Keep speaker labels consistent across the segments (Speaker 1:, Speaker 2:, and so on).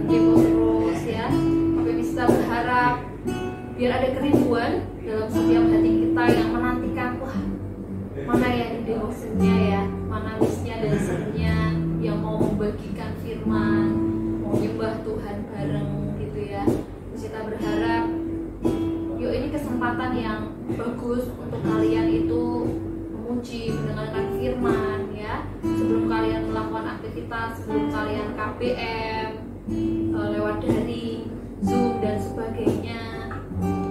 Speaker 1: kepo terus ya. Tapi bisa berharap biar ada kerinduan dalam setiap hati kita yang menantikan, wah mana ya di devotionnya ya, mana misnya dan serunya yang mau membagikan firman, mau nyembah Tuhan bareng gitu ya. Terus kita berharap yuk ini kesempatan yang bagus untuk kalian itu memuji, mendengarkan firman ya, sebelum kalian melakukan aktivitas, sebelum kalian KBM lewat daring, Zoom dan sebagainya.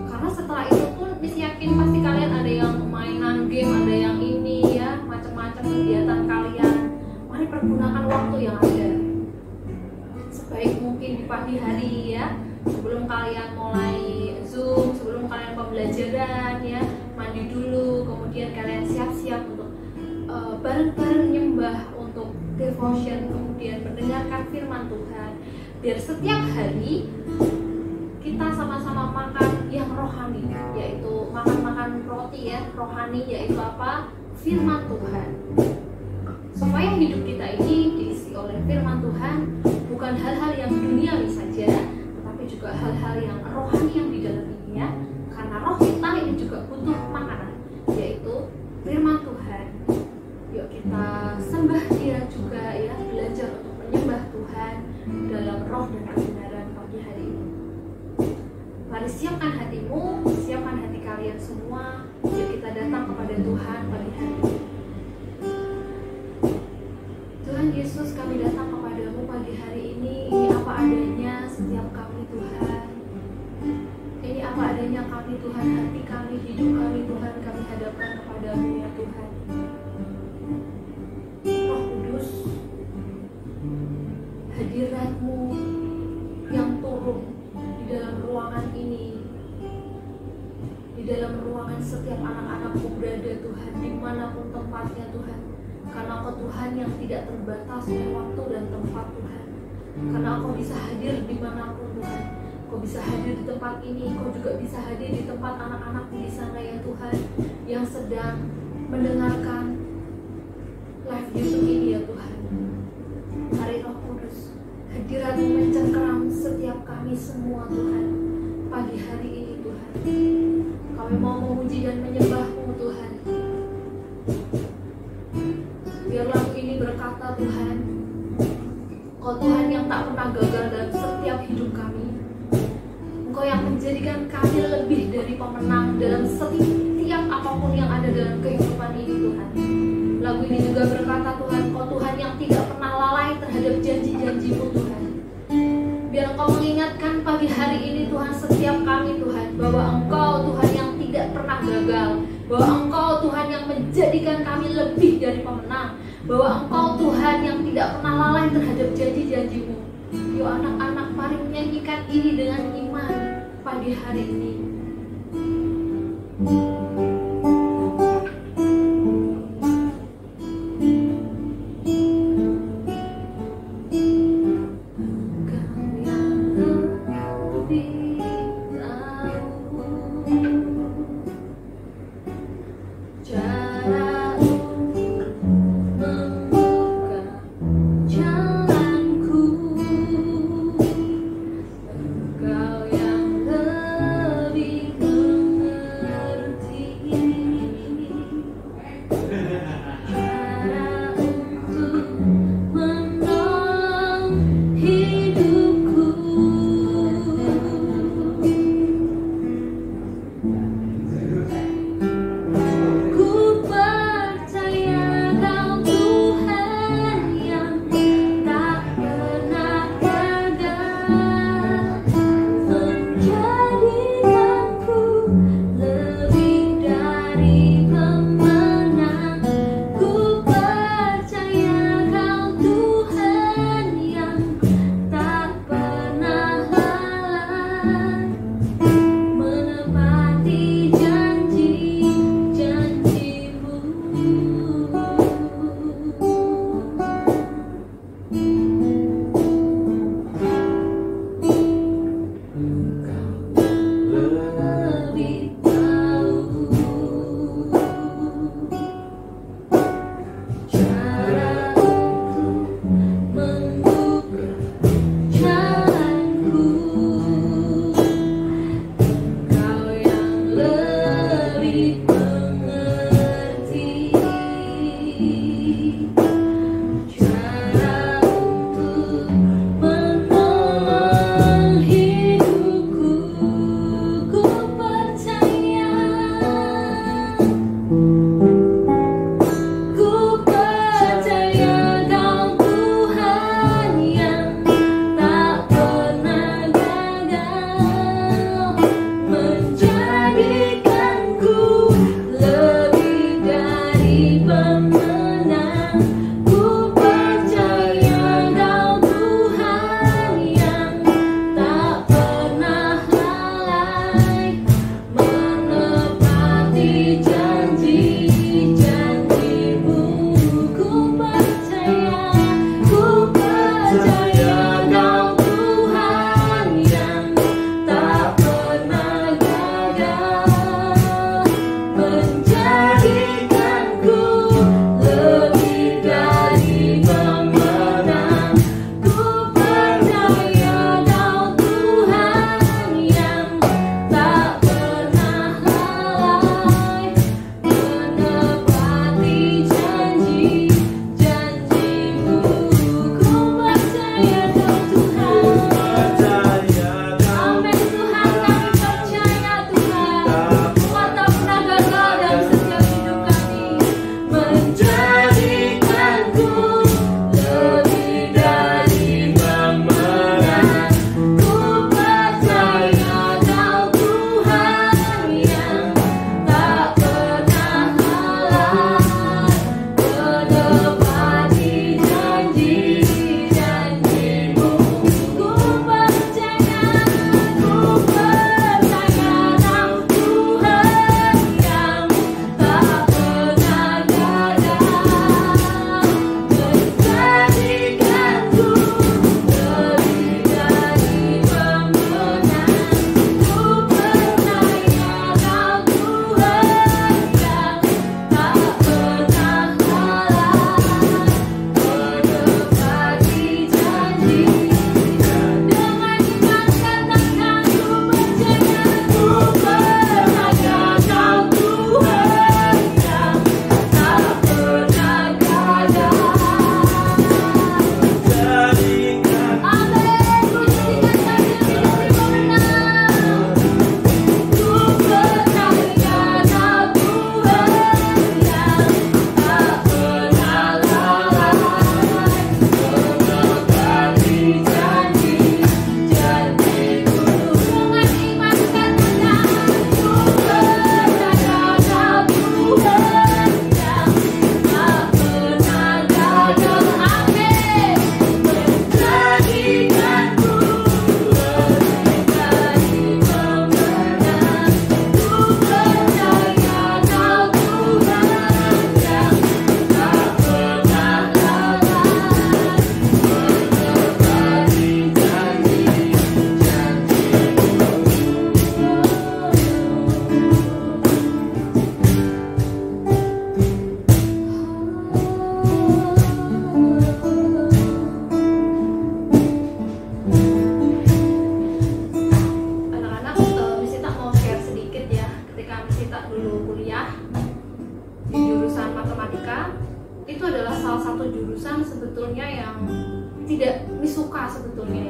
Speaker 1: Karena setelah itu pun Miss yakin pasti kalian ada yang mainan game, ada yang ini ya, macam-macam kegiatan kalian. Mari pergunakan waktu yang ada sebaik mungkin di pagi hari ya, sebelum kalian mulai Zoom, sebelum kalian pembelajaran ya, mandi dulu, kemudian kalian siap-siap untuk bareng-bareng nyembah, untuk devotion, kemudian mendengarkan firman Tuhan. Biar setiap hari kita sama-sama makan yang rohani, yaitu makan roti ya, rohani, yaitu apa? Firman Tuhan. Supaya hidup kita ini diisi oleh firman Tuhan, bukan hal-hal yang duniawi saja, tetapi juga hal-hal yang rohani yang di dalam ini ya. Karena roh kita ini juga butuh makanan, yaitu firman Tuhan. Yuk kita sembah Dia juga ya, belajar untuk menyembah Tuhan dalam roh dan kebenaran pagi hari ini. Mari siapkan hatimu, siapkan hati kalian semua. Yuk kita datang kepada Tuhan pagi hari ini. Tuhan Yesus, kami datang kepadamu pagi hari ini. Ini apa adanya setiap kami Tuhan. Ini apa adanya kami Tuhan, hati kami, hidup kami Tuhan, kami hadapkan kepadamu ya Tuhan. Roh Kudus, hadirat-Mu yang turun di dalam ruangan ini, di dalam ruangan setiap anak-anak-Mu berada Tuhan, dimanapun tempatnya Tuhan. Karena Engkau Tuhan yang tidak terbatas oleh waktu dan tempat Tuhan. Karena Engkau bisa hadir dimanapun Tuhan. Engkau bisa hadir di tempat ini, Engkau juga bisa hadir di tempat anak-anak-Mu di sana ya Tuhan, yang sedang mendengarkan live YouTube ini ya Tuhan. Hari Roh Kudus, hadirat-Mu mencengkeram setiap kami semua Tuhan pagi hari ini Tuhan. Kami mau memuji dan menyembah-Mu Tuhan. Biar lagu ini berkata Tuhan, Engkau Tuhan yang tak pernah gagal dalam setiap hidup kami. Engkau yang menjadikan kami lebih dari pemenang dalam setiap apapun yang ada dalam kehidupan ini Tuhan. Lagu ini juga berkata Tuhan, Engkau Tuhan yang tidak pernah lalai terhadap janji-janji-Mu Tuhan. Biar Engkau mengingatkan pagi hari ini Tuhan setiap kami Tuhan, bahwa Engkau Tuhan yang tidak pernah gagal, bahwa Engkau Tuhan yang menjadikan kami lebih dari pemenang, bahwa Engkau Tuhan yang tidak pernah lalai terhadap janji-janji-Mu. Yuk anak-anak, mari menyanyikan ini dengan iman pagi hari ini.
Speaker 2: Engkau yang lebih mengerti.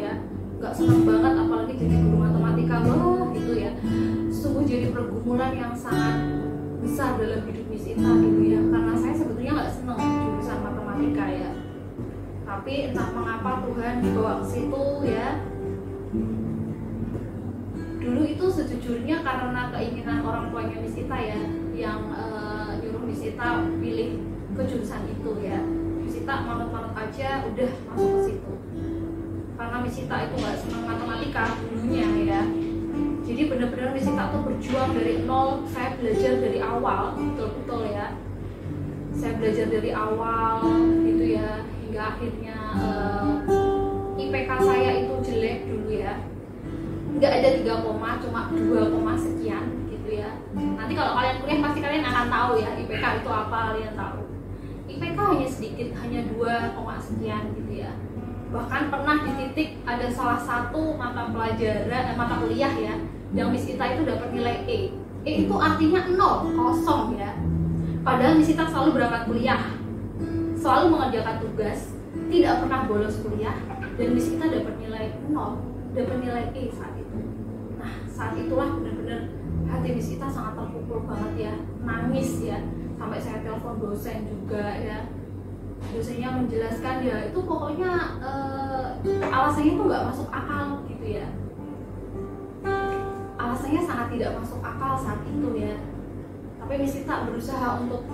Speaker 1: ya, nggak senang banget apalagi jadi guru matematika. Wah itu ya sungguh jadi pergumulan yang sangat besar dalam hidup Miss Ita dulu ya, karena saya sebetulnya nggak senang jurusan matematika ya, tapi entah mengapa Tuhan dibawa ke situ ya. Dulu itu sejujurnya karena keinginan orang tuanya Miss Ita ya, yang nyuruh Miss Ita pilih ke jurusan itu ya. Miss Ita manut-manut aja udah masuk ke situ, karena Miss Ita itu nggak senang matematika dulunya ya. Jadi benar-benar Miss Ita tuh berjuang dari nol. Saya belajar dari awal, betul-betul ya. Saya belajar dari awal gitu ya, hingga akhirnya IPK saya itu jelek dulu ya. Nggak ada 3, cuma 2, sekian gitu ya. Nanti kalau kalian kuliah pasti kalian akan tahu ya IPK itu apa, kalian tahu. IPK hanya sedikit, hanya 2, sekian gitu ya. Bahkan pernah di titik ada salah satu mata kuliah ya, yang Miss Ita itu dapat nilai E. E itu artinya 0, kosong ya. Padahal Miss Ita selalu berangkat kuliah, selalu mengerjakan tugas, tidak pernah bolos kuliah, dan Miss Ita dapat nilai 0, dapat nilai E saat itu. Nah saat itulah benar-benar hati Miss Ita sangat terpukul banget ya, nangis ya, sampai saya telepon dosen juga ya. Dosennya menjelaskan ya itu pokoknya alasannya itu nggak masuk akal gitu ya, alasannya sangat tidak masuk akal saat itu ya. Tapi Miss Ita berusaha untuk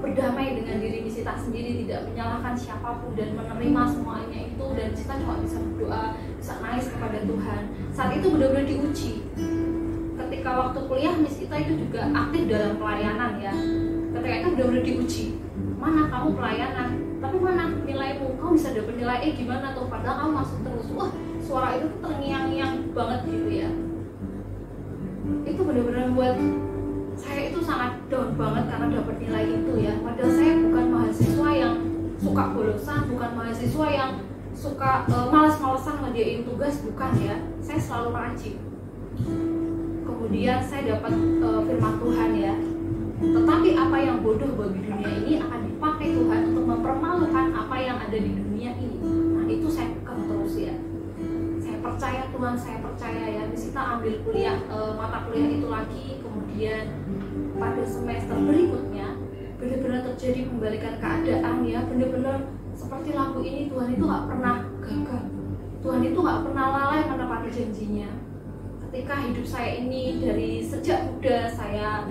Speaker 1: berdamai dengan diri Miss Ita sendiri, tidak menyalahkan siapapun dan menerima semuanya itu, dan Miss Ita cuma bisa berdoa, bisa nangis kepada Tuhan. Saat itu benar-benar diuji. Ketika waktu kuliah Miss Ita itu juga aktif dalam pelayanan ya. Ketika itu benar-benar diuji, mana kamu pelayanan, tapi mana nilaimu, kamu bisa dapat nilai E gimana tuh, padahal kamu masuk terus. Wah suara itu terngiang-ngiang banget gitu ya. Itu benar-benar buat saya itu sangat down banget karena dapat nilai itu ya. Padahal saya bukan mahasiswa yang suka bolosan, bukan mahasiswa yang suka malas-malasan ngerjain tugas, bukan ya. Saya selalu rajin. Kemudian saya dapat firman Tuhan ya. Tetapi apa yang bodoh bagi dunia ini akan dipakai Tuhan untuk mempermalukan apa yang ada di dunia ini. Nah itu saya pegang terus ya. Saya percaya Tuhan, saya percaya ya. Miss Ita ambil kuliah, mata kuliah itu lagi. Kemudian pada semester berikutnya benar-benar terjadi pembalikan keadaan ya. Benar-benar seperti lagu ini, Tuhan itu gak pernah gagal. Tuhan itu gak pernah lalai menepati janjinya. Ketika hidup saya ini dari sejak muda saya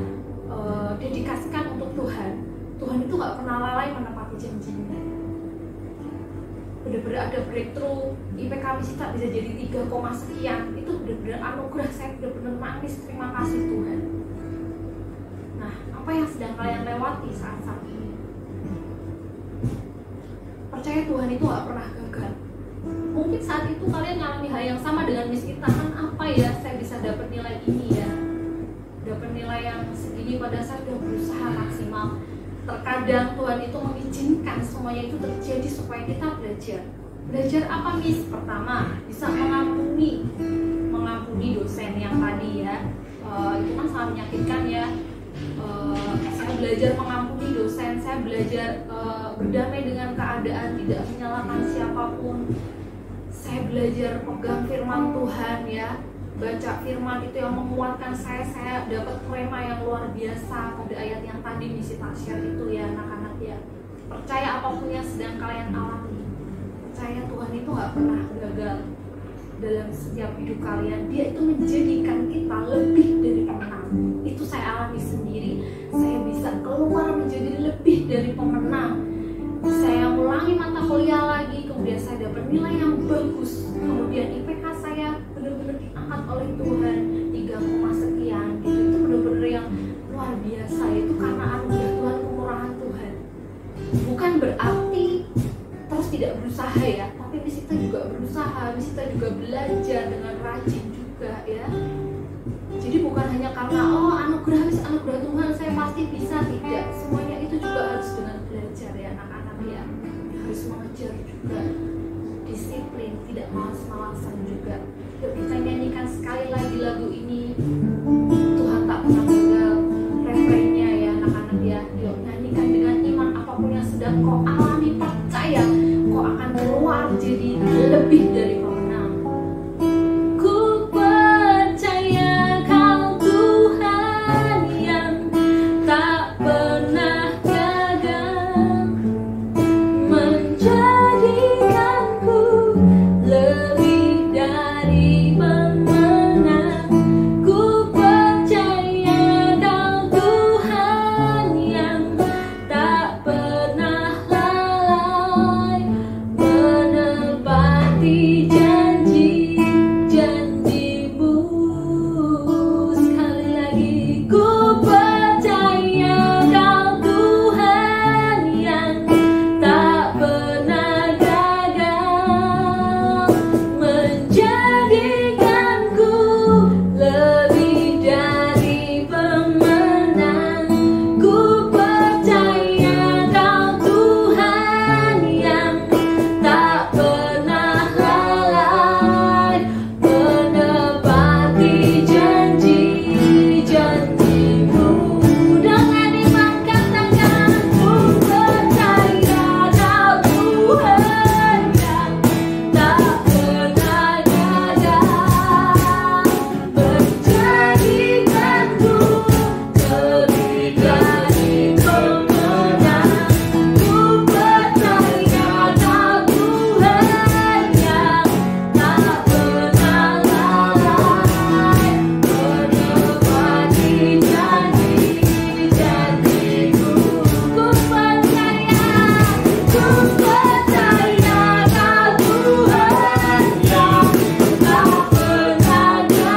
Speaker 1: dedikasikan untuk Tuhan, Tuhan itu gak pernah lalai menepati janjinya. Benar-benar ada breakthrough, IPK Miss Ita bisa jadi 3, sekian. Itu benar-benar anugerah, saya benar-benar nangis, terima kasih Tuhan. Nah, apa yang sedang kalian lewati saat-saat ini? Percaya Tuhan itu gak pernah gagal. Mungkin saat itu kalian ngalami hal yang sama dengan Miss Ita, kan apa ya saya bisa dapat nilai ini ya, dapat nilai yang segini pada saya sudah berusaha maksimal. Terkadang Tuhan itu mengizinkan semuanya itu terjadi supaya kita belajar. Belajar apa Miss? Pertama, bisa mengampuni dosen yang tadi ya. Itu kan sangat menyakitkan ya. Saya belajar mengampuni dosen, saya belajar berdamai dengan keadaan, tidak menyalahkan siapapun. Saya belajar pegang firman Tuhan ya, baca firman itu yang menguatkan saya dapat rema yang luar biasa pada ayat yang tadi Miss Ita share itu ya anak-anak ya. Percaya apapun yang sedang kalian alami, percaya Tuhan itu gak pernah gagal dalam setiap hidup kalian. Dia itu menjadikan kita lebih dari pemenang. Itu saya alami sendiri. Saya bisa keluar menjadi lebih dari pemenang. Saya ulangi mata kuliah lagi, kemudian saya dapat nilai yang bagus, kemudian IPK saya benar-benar diangkat oleh Tuhan 3, sekian gitu. Itu benar-benar yang luar biasa. Itu karena anugerah Tuhan, kemurahan Tuhan. Bukan berarti terus tidak berusaha ya, tapi Miss Ita juga berusaha, Miss Ita juga belajar dengan rajin juga ya. Jadi bukan hanya karena anugerah Tuhan saya pasti bisa, tidak. Semuanya itu juga harus dengan belajar ya anak-anak ya. Harus mengejar juga, disiplin, tidak malas-malasan juga. Yuk kita nyanyikan sekali lagi lagu ini, Tuhan tak pernah gagal, refrainnya ya anak-anak ya. Yuk nyanyikan dengan iman, apapun yang sedang kau alami, percaya kau akan keluar harus jadi lebih dari pemenang. Ku percaya Kau Tuhan yang tak pernah gagal, menjadikanku lebih dari pemenang. Ku percaya Kau Tuhan yang tak pernah lalai, menepati janji-janji-Mu. Sekali lagi, ku percaya Kau Tuhan yang tak pernah gagal, menjadikanku lebih dari pemenang. Ku percaya Kau Tuhan yang tak pernah lalai, menepati janji-janji-Mu. Dengan iman katakan, ku percaya Kau Tuhan yang tak pernah gagal, menjadikanku lebih dari pemenang. Ku percaya Kau Tuhan yang tak pernah lalai, menepati janji-janji-Mu. Ku percaya Kau Tuhan yang tak pernah gagal. Amin.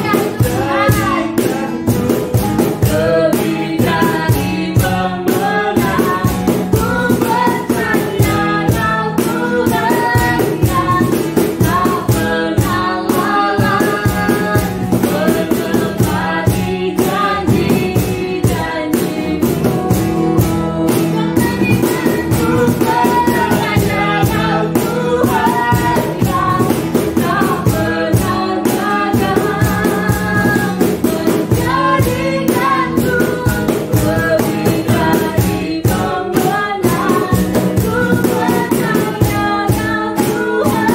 Speaker 1: Kami percaya Tuhan lebih dari pemenang. Ku percaya Kau Tuhan yang tak pernah lalai, menepati janji-janji-Mu. Ku percaya Kau Tuhan yang tak pernah gagal, menjadikanku lebih dari pemenang. Ku percaya Kau Tuhan yang tak pernah lalai,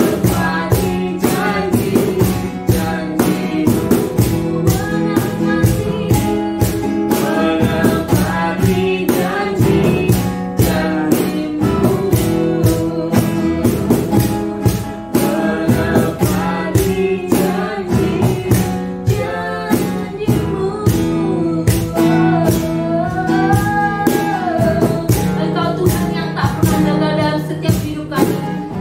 Speaker 1: menepati janji-janji-Mu. Menepati janji-janji-Mu. Menepati janji-janji-Mu. Engkau Tuhan yang tak pernah gagal dalam setiap hidup kami.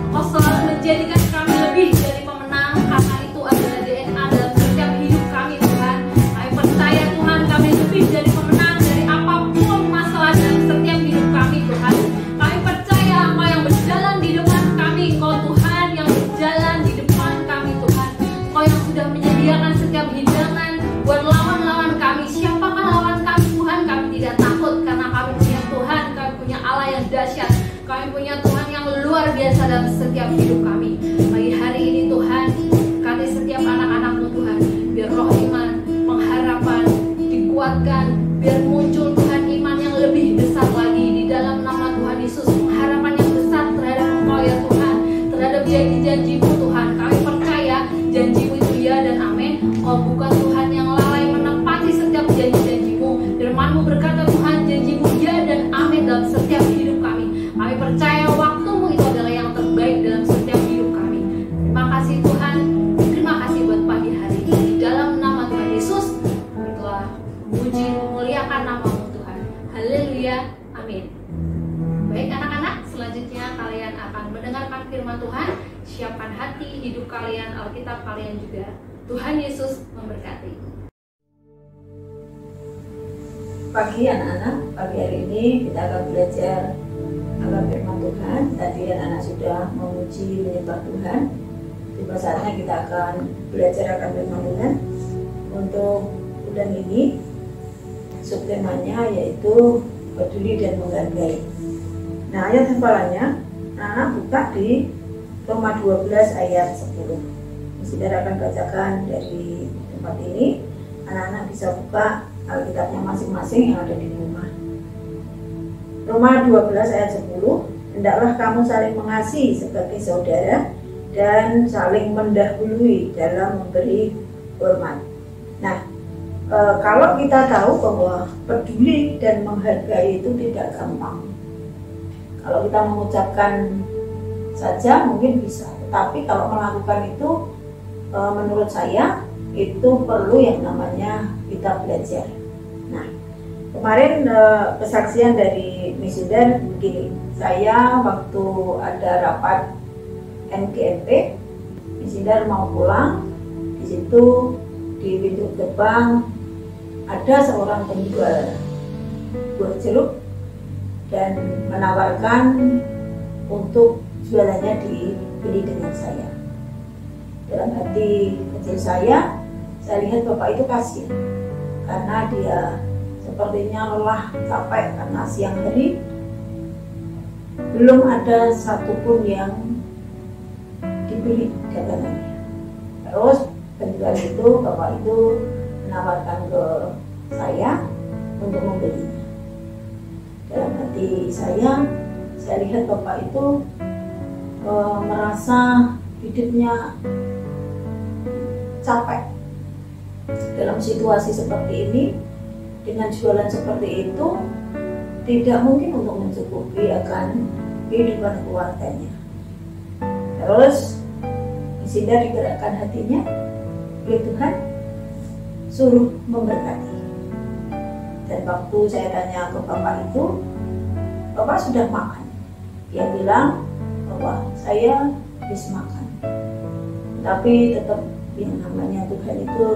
Speaker 1: Kau selalu menjadikan kami lebih dari pemenang, karena itu adalah DNA dalam setiap hidup kami Tuhan. Kami percaya Tuhan, kami lebih dari pemenang dari apapun masalah dalam setiap hidup kami Tuhan. Kami percaya Engkau yang berjalan di depan kami, Engkau Tuhan yang berjalan di depan kami Tuhan. Engkau yang sudah menyediakan setiap hidangan buat lawan-lawan kami. Siapakah lawan kami Tuhan? Kami tidak takut karena kami punya Tuhan, kami punya Allah yang dahsyat. Kami punya Tuhan yang luar biasa dalam setiap hidup kami. Pagi hari ini Tuhan, kami setiap anak-anak-Mu Tuhan, biar roh iman, pengharapan dikuatkan, biar muncul Tuhan iman yang lebih besar lagi di dalam nama Tuhan Yesus. Pengharapan yang besar terhadap Engkau ya Tuhan, terhadap janji-janji-Mu Tuhan. Kami percaya janji-Mu itu ya dan amin. Kau bukan Tuhan yang lalai menepati setiap janji-janji-Mu. Firman-Mu berkata Tuhan, janji-Mu ya dan amin dalam setiap hidup kami. Kami percaya waktu-Mu itu adalah yang terbaik dalam setiap hidup kami. Terima kasih Tuhan. Terima kasih buat pagi hari ini. Di dalam nama Tuhan Yesus, kami telah memuji, memuliakan nama-Mu Tuhan. Haleluya. Amin. Baik anak-anak, selanjutnya kalian akan mendengarkan firman Tuhan. Siapkan hati, hidup kalian, Alkitab kalian juga. Tuhan Yesus memberkati.
Speaker 2: Pagi anak-anak, pagi hari ini kita akan belajar akan firman Tuhan. Tadi anak-anak sudah memuji menyembah Tuhan. Tiba saatnya kita akan belajar akan firman Tuhan. Untuk bulan ini subtemanya yaitu peduli dan menghargai. Nah, ayat hafalannya anak-anak buka di Roma 12 ayat 10. Saudara akan bacakan dari tempat ini. Anak-anak bisa buka Alkitabnya masing-masing yang ada di rumah. Roma 12 ayat 10, hendaklah kamu saling mengasihi sebagai saudara dan saling mendahului dalam memberi hormat. Nah, kalau kita tahu bahwa peduli dan menghargai itu tidak gampang. Kalau kita mengucapkan saja mungkin bisa, tetapi kalau melakukan itu menurut saya itu perlu yang namanya kita belajar. Nah, kemarin kesaksian dari Misiden begini, saya waktu ada rapat NGNP, Misiden mau pulang, di situ di pintu gerbang ada seorang penjual buah jeruk dan menawarkan untuk jualannya dibeli dengan saya. Dalam hati kecil saya lihat bapak itu kasihan karena dia sepertinya lelah, capek karena siang hari belum ada satupun yang dibeli dagangannya. Terus penjual itu, bapak itu menawarkan ke saya untuk membelinya. Dalam hati saya lihat bapak itu merasa hidupnya capek. Dalam situasi seperti ini, dengan jualan seperti itu, tidak mungkin untuk mencukupi akan kehidupan keluarganya. Terus, Sinda digerakkan hatinya oleh Tuhan, suruh memberkati. Dan waktu saya tanya ke bapak itu, bapak sudah makan? Dia bilang bahwa saya habis makan. Tapi tetap yang namanya Tuhan itu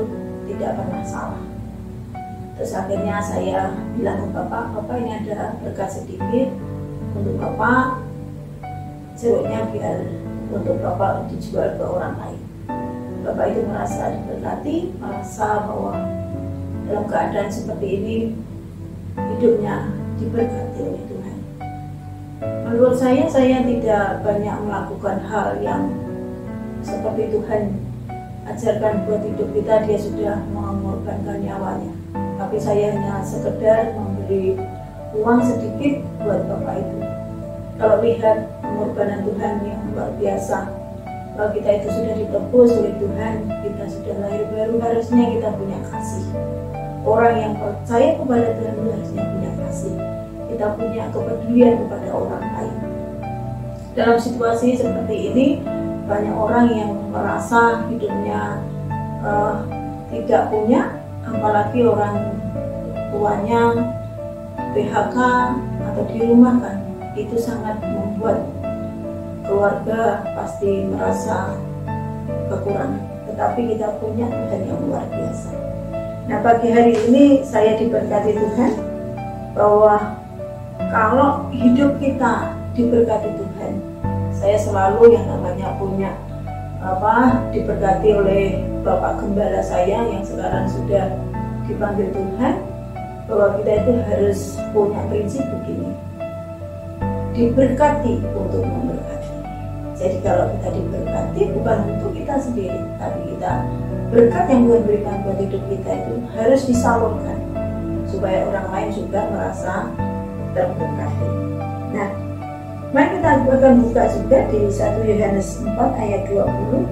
Speaker 2: tidak pernah salah. Terus akhirnya saya bilang ke bapak ini ada berkat sedikit untuk bapak, jeruknya biar untuk bapak dijual ke orang lain. Bapak itu merasa diberkati, merasa bahwa dalam keadaan seperti ini hidupnya diberkati oleh Tuhan. Menurut saya tidak banyak melakukan hal yang seperti Tuhan ajarkan buat hidup kita. Dia sudah mengorbankan nyawanya, tapi saya hanya sekedar memberi uang sedikit buat bapak itu. Kalau lihat pengorbanan Tuhan yang luar biasa, kalau kita itu sudah ditebus oleh Tuhan, kita sudah lahir baru, harusnya kita punya kasih. Orang yang percaya kepada Tuhan itu harusnya punya kasih. Kita punya kepedulian kepada orang lain. Dalam situasi seperti ini, banyak orang yang merasa hidupnya tidak punya, apalagi orang tuanya PHK atau dirumahkan. Itu sangat membuat keluarga pasti merasa kekurangan. Tetapi kita punya Tuhan yang luar biasa. Nah, pagi hari ini saya diberkati Tuhan bahwa kalau hidup kita diberkati Tuhan, saya selalu yang namanya punya diberkati oleh Bapak Gembala saya yang sekarang sudah dipanggil Tuhan, bahwa kita itu harus punya prinsip begini, diberkati untuk memberkati. Jadi kalau kita diberkati bukan untuk kita sendiri, tapi kita berkat yang Tuhan berikan buat hidup kita itu harus disalurkan supaya orang lain juga merasa terberkati. Nah, mari kita akan buka juga di 1 Yohanes 4 ayat 20.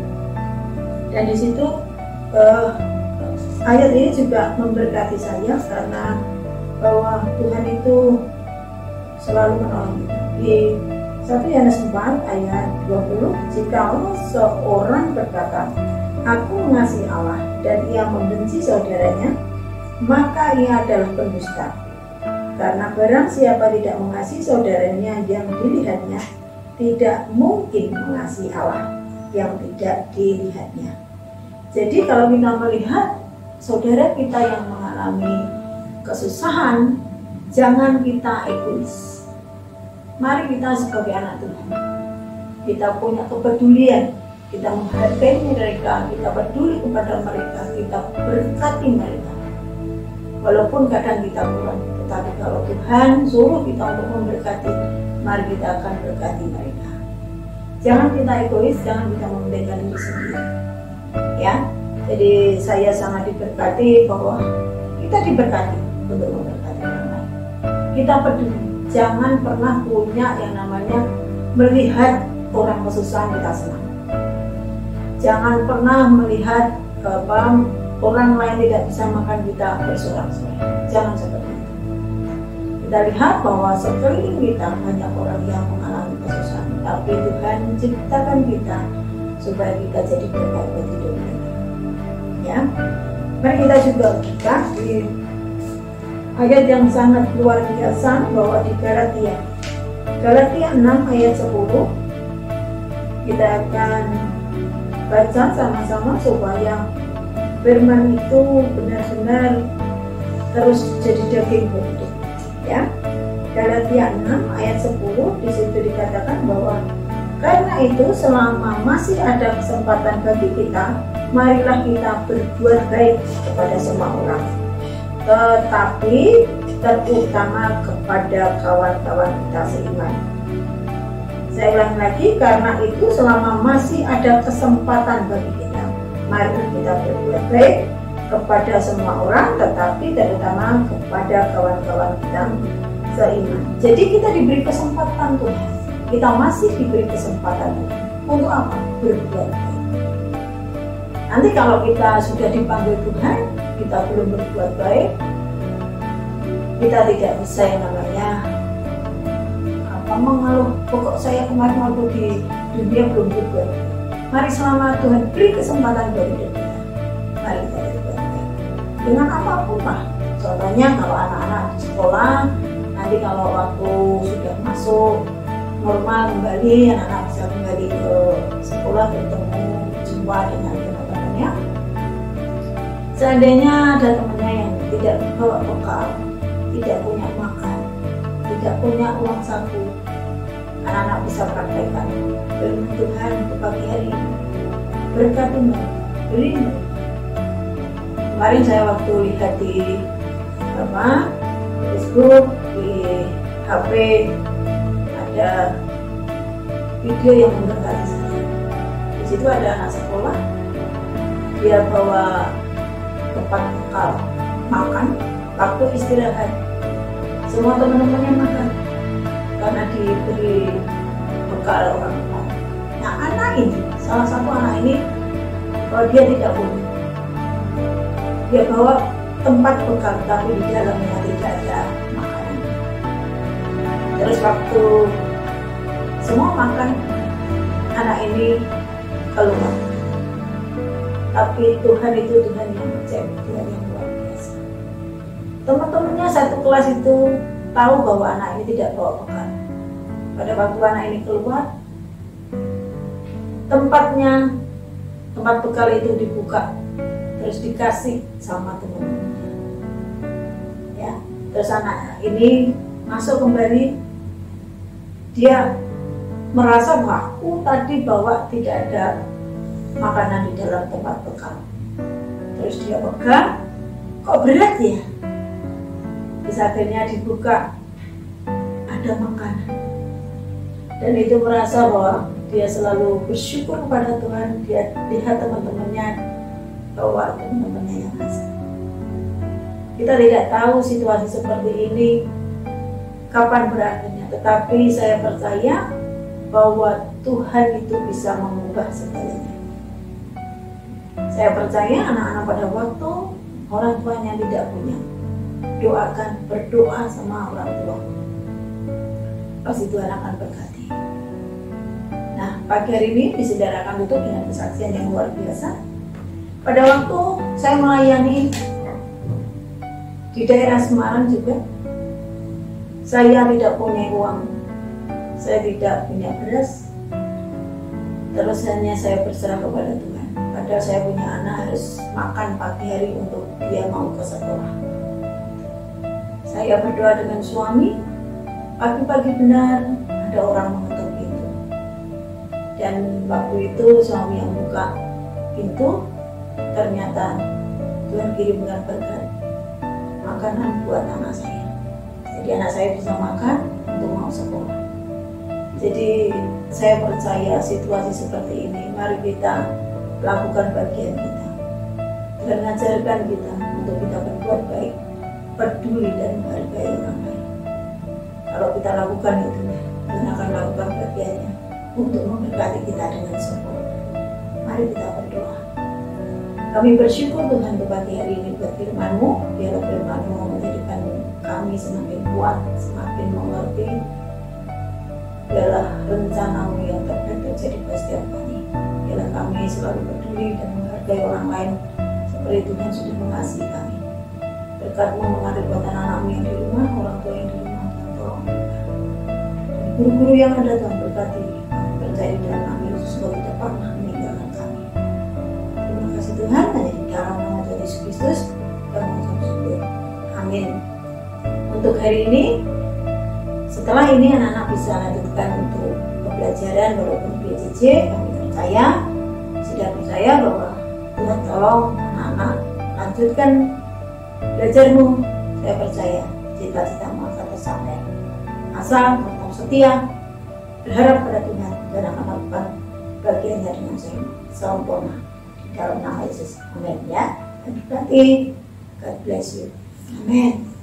Speaker 2: Dan di situ ayat ini juga memberkati saya karena bahwa Tuhan itu selalu menolong kita. Di 1 Yohanes 4 ayat 20, jikalau seorang berkata, aku mengasihi Allah, dan ia membenci saudaranya, maka ia adalah pendusta. Karena barang siapa tidak mengasihi saudaranya yang dilihatnya, tidak mungkin mengasihi Allah yang tidak dilihatnya. Jadi kalau kita melihat saudara kita yang mengalami kesusahan, jangan kita egois. Mari kita sebagai anak Tuhan, kita punya kepedulian, kita menghargai mereka, kita peduli kepada mereka, kita berkati mereka. Walaupun kadang kita kurang, tetapi kalau Tuhan suruh kita untuk memberkati, mari kita akan berkati mereka. Jangan kita egois, jangan kita mementingkan diri sendiri. Ya, jadi saya sangat diberkati bahwa kita diberkati untuk memberkati orang lain. Kita peduli, jangan pernah punya yang namanya melihat orang kesusahan kita senang. Jangan pernah melihat orang lain tidak bisa makan kita bersorak-sorai. Jangan seperti itu. Kita lihat bahwa sekeliling kita banyak orang yang mengalami kesusahan, tapi Tuhan menciptakan kita supaya kita jadi berkat bagi hidup mereka. Ya, mari kita juga buka di ayat yang sangat luar biasa bahwa di Galatia 6 ayat 10 kita akan baca sama-sama supaya firman itu benar-benar terus jadi daging hidup. Ya, Galatia 6 ayat 10 di situ dikatakan bahwa karena itu selama masih ada kesempatan bagi kita, marilah kita berbuat baik kepada semua orang, tetapi terutama kepada kawan-kawan kita seiman. Saya ulang lagi, karena itu selama masih ada kesempatan bagi kita, marilah kita berbuat baik kepada semua orang, tetapi terutama kepada kawan-kawan kita seiman. Jadi kita diberi kesempatan Tuhan. Kita masih diberi kesempatan untuk apa? Berbuat baik. Nanti kalau kita sudah dipanggil Tuhan, kita belum berbuat baik, kita tidak bisa yang namanya mengeluh, pokok saya kemarin waktu di dunia belum berbuat. Mari selama Tuhan beri kesempatan bagi kita, mari kita berbuat baik dengan apapun lah. Contohnya kalau anak-anak di sekolah, nanti kalau waktu sudah masuk normal kembali, anak-anak bisa kembali ke sekolah, bertemu, jumpa dengan teman-temannya. Seandainya ada temannya yang tidak membawa bekal, tidak punya makan, tidak punya uang saku, anak-anak bisa praktekkan firman Tuhan untuk pagi hari ini. Berkati mereka, beri mereka. Kemarin saya waktu lihat di Facebook, di HP, ada video yang memberkati saya. Di situ ada anak sekolah, dia bawa tempat bekal makan waktu istirahat. Semua teman-temannya makan karena diberi bekal orang tua. Nah, anak ini, salah satu anak ini, kalau dia tidak punya, dia bawa tempat bekal tapi di dalamnya tidak ada makanan. Terus waktu semua makan, anak ini keluar. Tapi Tuhan itu Tuhan yang cek, Tuhan yang luar biasa. Teman-temannya satu kelas itu tahu bahwa anak ini tidak bawa bekal. Pada waktu anak ini keluar, tempat bekal itu dibuka, terus dikasih sama teman-temannya. Ya, terus anak ini masuk kembali, dia merasa bahwa aku tadi bawa tidak ada makanan di dalam tempat bekal. Terus dia pegang, kok berat ya? Terus akhirnya dibuka, ada makanan. Dan itu merasa bahwa dia selalu bersyukur kepada Tuhan. Dia lihat teman-temannya bahwa teman-temannya yang kasih. Kita tidak tahu situasi seperti ini kapan berakhirnya, tetapi saya percaya bahwa Tuhan itu bisa mengubah segalanya. Saya percaya anak-anak pada waktu orang tuanya tidak punya, doakan, berdoa sama orang tua, pasti Tuhan akan berkati. Nah, pagi hari ini Saudara akan tutup dengan kesaksian yang luar biasa. Pada waktu saya melayani di daerah Semarang juga, saya tidak punya uang, saya tidak punya beras, terus hanya saya berserah kepada Tuhan. Padahal saya punya anak harus makan pagi hari untuk dia mau ke sekolah. Saya berdoa dengan suami, pagi-pagi benar ada orang mengetuk pintu. Dan waktu itu suami yang buka pintu, ternyata Tuhan kirimkan berkat makanan buat anak saya. Jadi anak saya bisa makan untuk mau sekolah. Jadi saya percaya situasi seperti ini, mari kita lakukan bagian kita. Tuhan mengajarkan kita untuk kita berbuat baik peduli dan menghargai orang lain. Kalau kita lakukan itu, Tuhan akan lakukan bagiannya untuk memberkati kita dengan sempurna. Mari kita berdoa. Kami bersyukur Tuhan untuk pagi hari ini buat firman-Mu. Biarlah firman-Mu menjadikan kami semakin kuat, semakin mengerti. Biarlah rencana-Mu yang terbaik terjadi pada setiap kami. Biarlah kami selalu peduli dan menghargai orang lain seperti Tuhan sudah mengasihi kami. Berkat-Mu mengalir buat anak-anak-Mu yang di rumah, orang tua yang di rumah, Tuhan tolong mereka. Dan guru-guru yang ada, Tuhan berkati. Kami percaya di dalam nama Yesus bahwa tidak pernah meninggalkan kami. Terima kasih Tuhan, hanya di dalam nama Tuhan Yesus Kristus kami mengucap syukur. Amin. Untuk hari ini, setelah ini anak-anak bisa lanjutkan untuk pembelajaran walaupun PJJ. Kami sudah percaya bahwa Tuhan tolong anak-anak lanjutkan belajarmu. Saya percaya cita-citamu akan tercapai asal tetap setia, berharap pada Tuhan, dan akan melakukan bagiannya dengan sempurna dalam nama Yesus. Amin ya. Dan berarti God bless you. Amin.